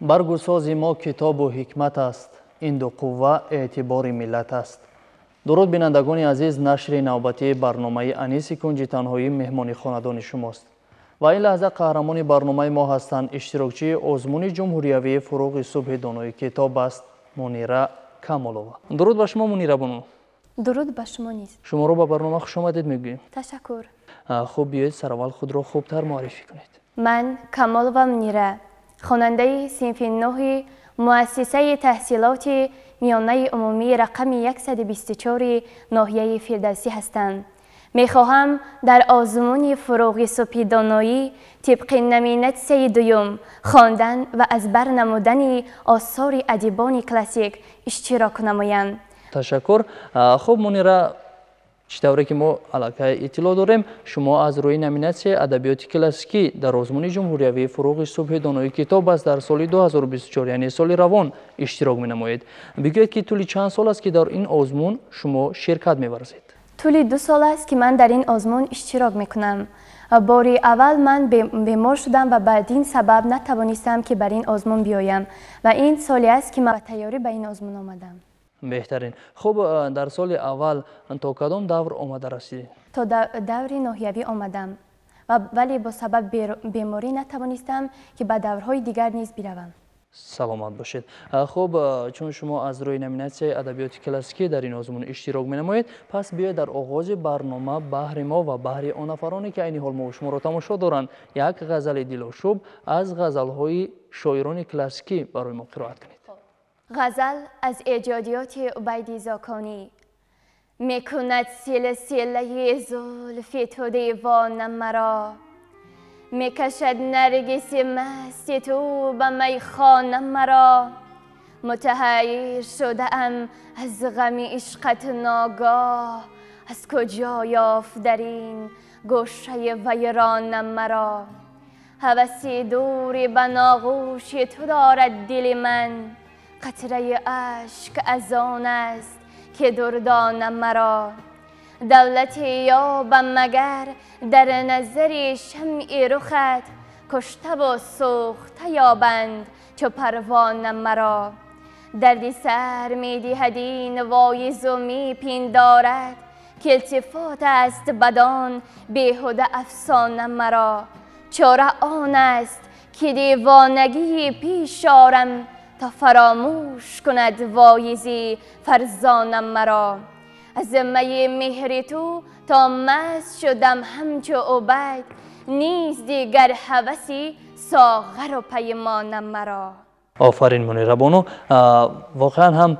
برگو ساز ما کتاب و حکمت است، این دو قوه اعتبار ملت است. درود بینندگان عزیز، نشر نوبتی برنامه انیس کنج تنهایی مهمان خاندان شماست و این لحظه قهرمان برنامه ما هستند اشتراکچی آزمون جمهوریوی فروغ صبح دانای کتاب است منیره کمالووا. درود به شما منیره بانو. درود به شما نیز. شما رو به برنامه خوش آمدید میگوییم. تشکر. خب بیایید سرول خود را خوبتر معرفی کنید. من کمالووا منیره، خواننده صنف 9 مؤسسه تحصیلات میانه عمومی رقم 124 ناحیه فردوسی هستم. میخواهم در آزمون فروغ صبح دانایی طبق نمینه دوم خواندن و ازبر نمودن آثار ادیبان کلاسیک اشتراک نمایم. تشکر. خب منیره، چطوری که ما علاقه اطلاع داریم شما از روی نمیناسیون ادبیات کلاسیکی در آزمون جمهوریوی فروغ صبح دانایی کتاب است در سال 2024 یعنی سال روان اشتراک می نمایید. بگویید که طول چند سال است که در این آزمون شما شرکت می ورزید؟ طول 2 سال است که من در این آزمون اشتراک می کنم. باری اول من بیمار شدم و بعد این سبب نتوانستم که بر این آزمون بیایم و این سالی است که من تیاری به این آزمون آمدم. بهترین. خب در سال اول تا کدام دور آمده رسیدید؟ تا دور ناحیوی آمدم ولی با سبب بیماری نتوانستم که به دورهای دیگر نیز بروم. سلامت باشید. خب چون شما از روی نمیناسیون ادبیات کلاسیکی در این آزمون اشتراک می نمایید، پس بیاید در آغاز برنامه بهر ما و بهر آن نفرانی که این حال ما و شما را تماشا دارند یک غزل دلاشوب از غزل‌های شاعران کلاسیکی برای ما قرائت کنید. غزل از ایجادیات عبید زاکانی. میکند سلسله زلف تو دیوانه مرا، میکشد نرگس مست تو به میخانه مرا. متحیر شده ام از غم عشقت ناگاه، از کجا یافت در این گوشه ویرانه مرا. هوسی دوری به ناغوش تو دارد دل من، قطره اشک از آن است که دردانه مرا. دولت یابم مگر در نظر شمع رخت، کشته و سوخته یابند چو پروانه مرا. دردی سر می دهد این وایز و می پندارد که التفات است بدان بیهوده افسانه مرا. چاره آن است که دیوانگی پیش آرم تا فراموش کند وایزی فرزانه مرا. از می مهر تو تا مست شدم همچو عبید، نیز دیگر هوسی ساغر و پیمانه مرا. آفرین منیره بانو. واقعا هم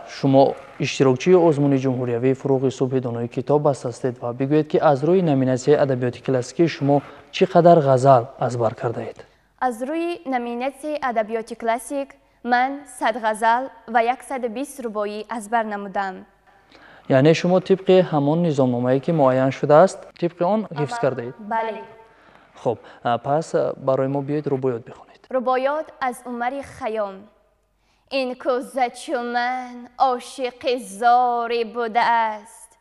شما اشتراکچی آزمون جمهوریوی فروغ صبح دانایی کتاب هستید و بگویید که از روی نمیناسیون ادبیات کلاسیکی شما چقدر غزل ازبر کرده اید؟ از روی نمیناسیون ادبیات کلاسیک من 100 غزل و 120 رباعی ازبر نمودم. یعنی شما طبق همان نظامنامه‌ای که معین شده است طبق آن حفظ کرده اید؟ بله. خب پس برای ما بیایید رباعیات بخونید. رباعیات از عمر خیام. این کوزه چو من عاشق زاری بوده است،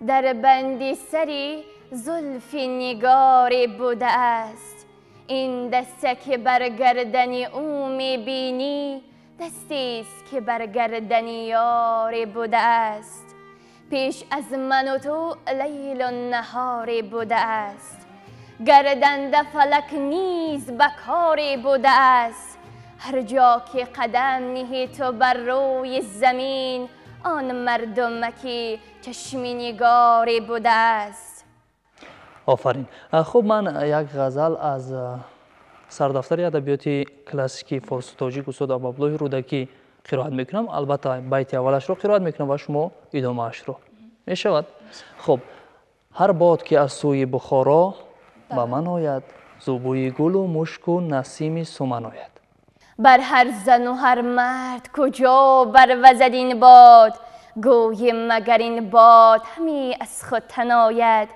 در بندی سری زلف نگاری بوده است. این دسته که بر گردن او میبینی، دستی است که بر گردن یاری بوده است. پیش از من و تو لیل و نهاری بوده است، گردنده فلک نیز بکاری بوده است. هر جا که قدم نهی تو بر روی زمین، آن مردمکی چشم نگاری بوده است. آفرین. خب من یک غزل از سردفتر ادبیات کلاسیکی فارسی تاجیک استاد عبدالله رودکی قرائت میکنم. البته بیت اولش رو قرائت میکنم و شما ادامه اش رو. میشود؟ خب هر باد که از سوی بخارا به من آید، زوبوی گل و مشک و نسیم سمن آید. بر هر زن و هر مرد کجا بروزد این باد، گوی مگر این باد همی از ختن آید.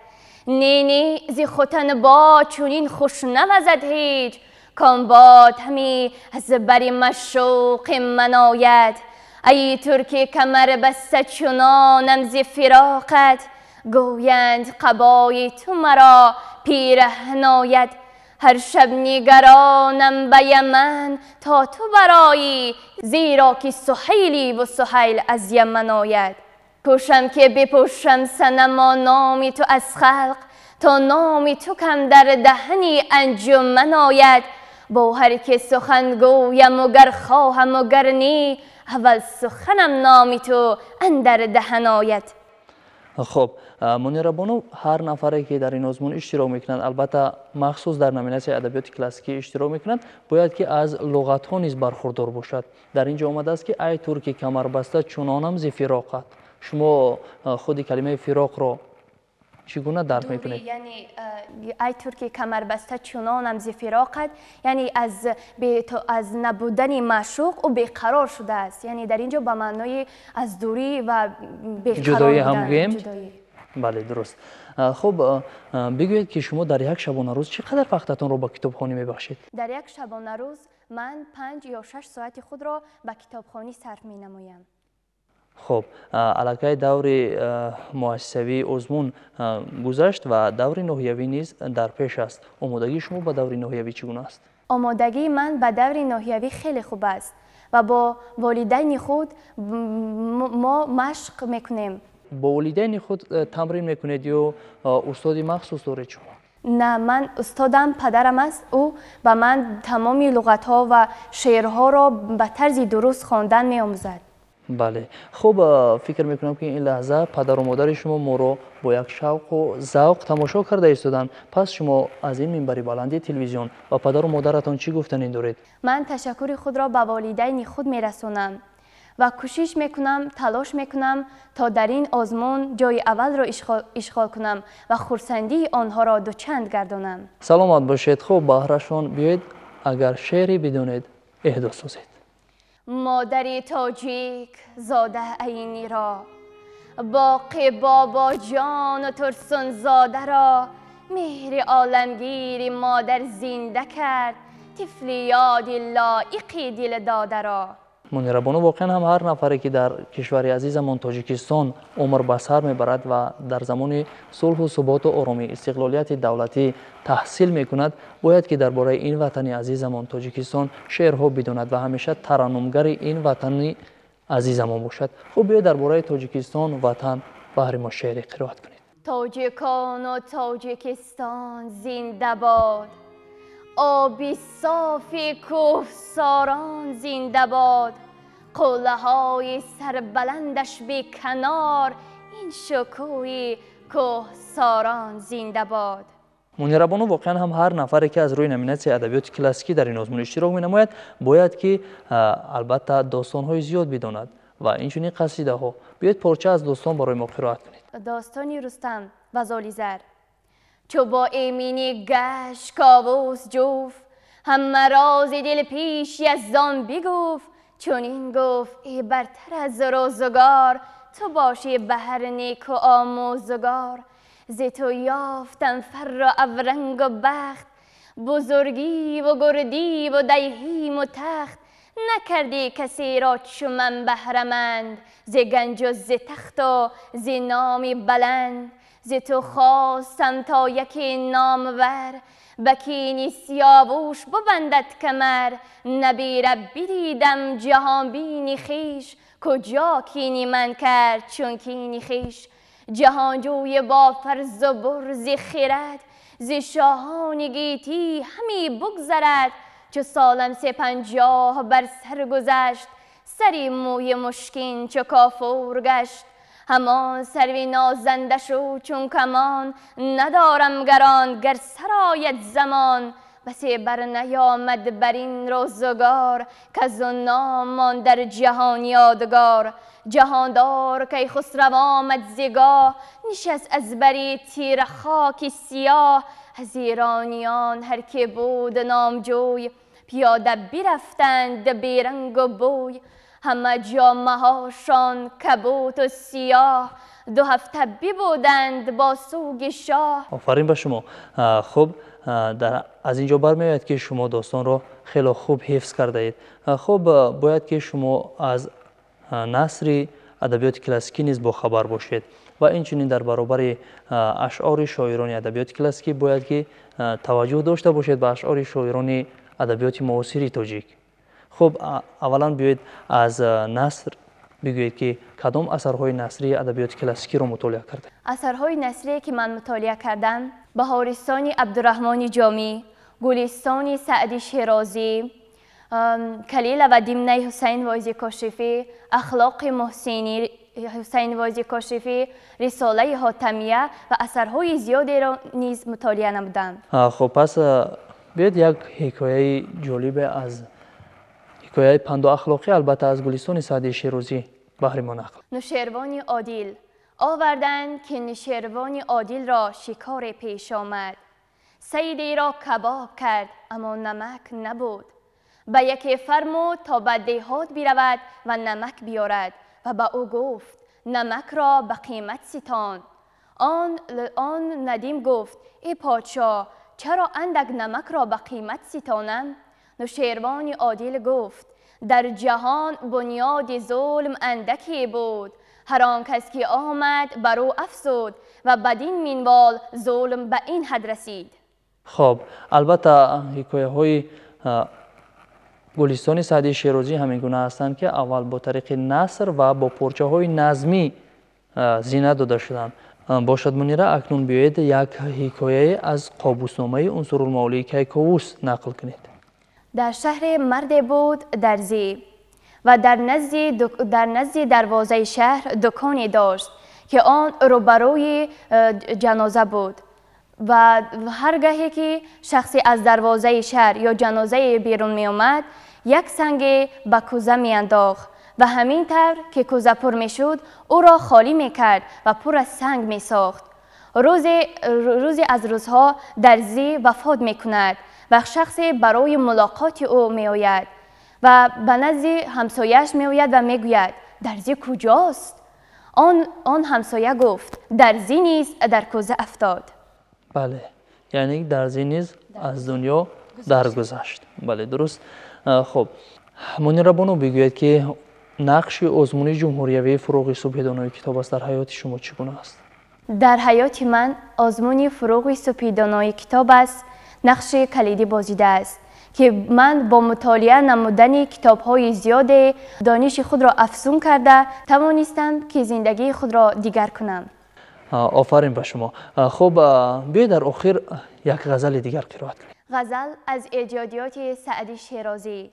نی نی ز ختن باد چنین خوش نوزد هیچ، کان باد همی از بر مشوق من آید. ای ترک کمر بسته چنانم ز فراقت، گویند قبای تو مرا پیرهن آید. هر شب نگرانم به یمن تا تو برایی، زیرا که سهیلی و سهیل از یمن آید. کوشم که بپوشم صنما نام تو از خلق، تا نام تو کم در دهنی انجمن آید. با هر که سخن گویم و گر خواهم و گر نی، اول سخنم نام تو اندر دهن آید. خب منیره بانو، هر نفری که در این آزمون اشتراک میکنند، البته مخصوص در نامیناسیون ادبیات کلاسیکی اشتراک میکنند، باید که از لغت ها نیز برخوردار باشد. در اینجا آمده است که ای ترک کمربسته چنانم ز فراقت. شما خود کلمه فراق را چگونه درک میکنید؟ یعنی ای ترک کمربسته چنانم ز فراقت، یعنی از نبودن معشوق و بیقرار شده است. یعنی در اینجا به معنای از دوری و بیقرار جدایی بودن. هم گوییم؟ بله درست. خب بگویید که شما در یک شبانه روز چقدر وقتتون رو با کتابخوانی میبخشید؟ در یک شبانه روز من 5 یا 6 ساعت خود را به کتابخوانی صرف می نمایم. خب علاقه دور مؤسسوی آزمون گذشت و دور نهیوی نیز در پیش است. آمادگی شما با دور نهیوی چگونه است؟ آمادگی من به دور نهیوی خیلی خوب است و با والدین خود ما مشق میکنیم. با والدین خود تمرین میکنید یا استادی مخصوص دارید شما؟ نه، من استادم پدرم است. او به من تمامی لغت ها و شعرها را به طرز درست خواندن می آموزد. بله. خب فکر میکنم که این لحظه پدر و مادر شما ما رو با یک شوق و ذوق تماشا کرده ایستادن. پس شما از این منبر بلندی تلویزیون و پدر و مادرتان چی گفتن دارید؟ من تشکر خود را به والدین خود میرسونم و کوشش میکنم، تلاش میکنم تا در این آزمون جای اول را اشغال کنم و خرسندی آنها را دوچند گردانم. سلامت باشید. خب بهرشان بیایید اگر شعری بدونید اهدا سازید. مادری تاجیک زاده عینی را، باقی بابا جان و ترسون زاده را، مهر عالمگیری مادر زنده کرد، طفل یادی لایقی دل داده را. منیره بانو، واقعا هم هر نفری که در کشور عزیزمان تاجیکستان عمر به سر میبرد و در زمان صلح و ثبات و آرامی استقلالیت دولتی تحصیل میکند، باید که درباره این وطن عزیزمان تاجیکستان شعرها بداند و همیشه ترنمگر این وطن عزیزمان باشد. خب بیاید درباره تاجیکستان وطن بهر ما شعری قرائت کنید. تاجیکان و تاجیکستان زنده باد، آبی صافی کوهساران زنده باد، قله های سربلندش بی کنار، این شکوی کوهساران زنده باد. منیره بانو، واقعا هم هر نفری که از روی نامیناسیون ادبیات کلاسیکی در این آزمون اشتراک می‌نماید باید که البته داستان‌های زیاد بداند و اینچنین قصیده ها. بیاید پارچه از داستان برای ما قرائت کنید. داستانی رستم و زالیزر. چو با ایمنی گشت کاووس جوف، همه راز دل پیش یزدان بگفت، چون این گفت ای برتر از روزگار، تو باشی بهر نیک و آموزگار. ز تو یافتم فر و اورنگ و بخت، بزرگی و گردی و دیهیم و تخت. نکردی کسی را چو من بهرمند، ز گنج و ز تخت و ز نامی بلند. ز تو خواستم تا یکی نامور، بکینی سیاووش ببندد کمر. نبیره بدیدم جهان بینی خویش، کجا کینی من کرد چون کینی خویش. جهانجوی با فرز و برز خرد، ز شاهان گیتی همی بگذرد. چو سالم 350 بر سر گذشت، سری موی مشکین چو کافور گشت. همان سروی نازنده شو چون کمان، ندارم گران گر سرآید زمان. بسی بر نیامد بر این روزگار، کز او نام در جهان یادگار. جهاندار که خسرو آمد ز گاه، نشست از بری تیره خاک سیاه. از ایرانیان هر که بود نامجوی، پیاده برفتند بیرنگ و بوی. همه جامه هاشان کبوت و سیاه، 2 هفته ببودند با سوگ شاه. آفرین به شما. خب از اینجا برمیآید که شما داستان را خیلی خوب حفظ کرده اید. خب باید که شما از نثر ادبیات کلاسیکی نیز با خبر باشید و اینچنین در برابر اشعار شاعران ادبیات کلاسیکی باید که توجه داشته باشید به اشعار شاعران ادبیات معاصر تاجیک. خب اولا بیایید از نثر بگویید که کدام اثرهای نثری ادبیات کلاسیکی را مطالعه کرده؟ اثرهای نثری که من مطالعه کردم: بهارستان عبدالرحمن جامی، گلستان سعدی شیرازی، کلیله و دیمنه حسین واعظی کاشفی، اخلاق محسینی حسین واعظی کاشفی، رساله حاتمیه و اثرهای زیادی را نیز مطالعه نمودم. خب پس بیاید یک حکایه جالب از حکایه پند و اخلاقی البته از گلستان سعدی شیرازی بهر ما نقل. نوشیروان عادل آوردند که نوشیروان عادل را شکار پیش آمد. صیدی را کباب کرد اما نمک نبود. به یکی فرمود تا به دهات برود و نمک بیارد و به او گفت نمک را به قیمت ستان. آن ندیم گفت ای پادشاه، چرا اندک نمک را به قیمت ستانم؟ نوشیروان عادل گفت در جهان بنیاد ظلم اندکی بود، هر آن کس که آمد بر او افزود و بدین منوال ظلم به این حد رسید. خب البته حکایه های گلستان سعدی شیرازی همین گونه هستند که اول با طریق نثر و با پارچه های نظمی زینت داده شدند. باشد منیره اکنون بیایید یک حکایه از قابوسنامه عنصرالمعالی کیکاووس نقل کنید. در شهر مردی بود درزی و در نزد دروازه شهر دکانی داشت که آن روبروی جنازه بود و هرگاهی که شخصی از دروازه شهر یا جنازه بیرون می آمد یک سنگ به کوزه می انداخت و همین طور که کوزه پر می شد او را خالی می کرد و پر از سنگ می ساخت. روزی از روزها درزی وفات می کند و شخصی برای ملاقات او می آید و به نزد همسایش می آید و می گوید درزی کجاست؟ آن همسایه گفت درزی نیز در کوزه افتاد. بله، یعنی درزی نیز از دنیا درگذشت. بله درست. خب منیره بانو بگوید که نقش آزمون جمهوریوی فروغ صبحدانای کتاب است در حیات شما چگونه است؟ در حیات من آزمون فروغ صبحدانای کتاب است نقش کلیدی بازیده است که من با مطالعه نمودن کتاب‌های زیاد دانش خود را افزون کرده توانستم که زندگی خود را دیگر کنم. آفرین به شما. خب بیایید در آخر یک غزل دیگر قرائت کنید. غزل از ایجادیات سعدی شیرازی.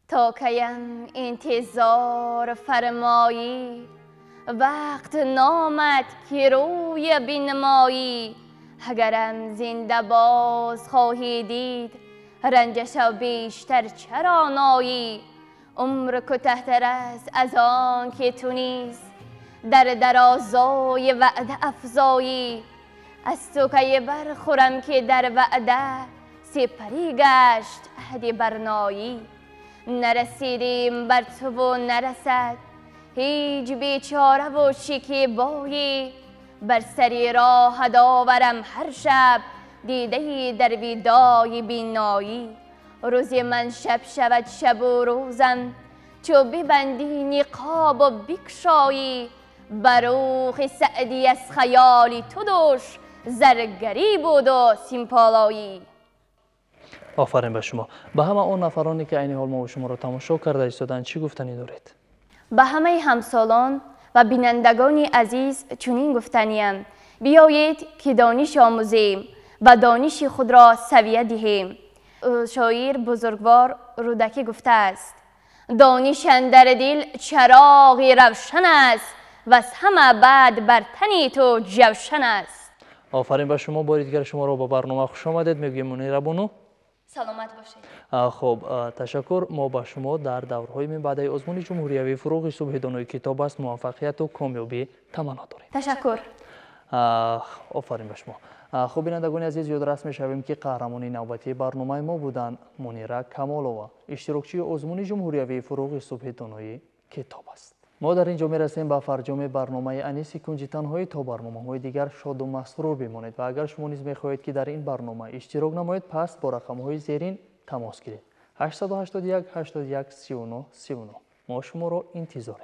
تا کیم انتظار فرمایی، وقت نامد که روی بنمایی. اگرم زنده باز خواهی دید، رنجش بیشتر چرا نایی. عمر کوتاه‌تر است از آن که تو نیز در درازای وعده افزایی. از تو که برخورم که در وعده سپری گشت عهد برنایی. نرسیدیم بر تو و نرسد هیچ بیچاره و شکیبایی. بر سری راه داورم هر شب دیده در ودای بینایی. روزی من شب شود شب و روزم چو ببندی نقاب و بکشایی. بروخ سعدی از خیالی تو دوش زرگری بود و سیمپالایی. آفرین به شما. به همه اون نفرانی که عین حال ما و شما را تماشا کرده ایستادند چی گفتنی دارید؟ به همه همسالان و بینندگان عزیز چنین گفتنیم: بیایید که دانش آموزیم و دانش خود را سویه دهیم. شاعر بزرگوار رودکی گفته است: دانش اندر دل چراغی روشن است و از همه بعد بر تن تو جوشن است. آفرین به شما. بار دیگر شما را با برنامه خوش آمدید میگویم منیره بانو. سلامت باشید. خب تشکر. ما با شما در دورهای من بعد آزمون جمهوریوی فروغ صبحدانای کتاب است موفقیت و کامیابی تمنا داریم. تشکر. آفرین به شما. خب بینندگان عزیز یادرس می‌شویم که قهرمان نوبتی برنامه ما بودند منیره کمالووا، اشتراکچی آزمون جمهوریوی فروغ صبحدانای کتاب است. ما در اینجا میرسیم به فرجام برنامه انیس کنج تنهایی. تا برنامه‌های دیگر شاد و مسرور بمانید و اگر شما نیز می‌خواهید که در این برنامه اشتراک نمایید پس با رقم‌های زیرین تماس گیرید. 881 81 39 39. ما شما را انتظار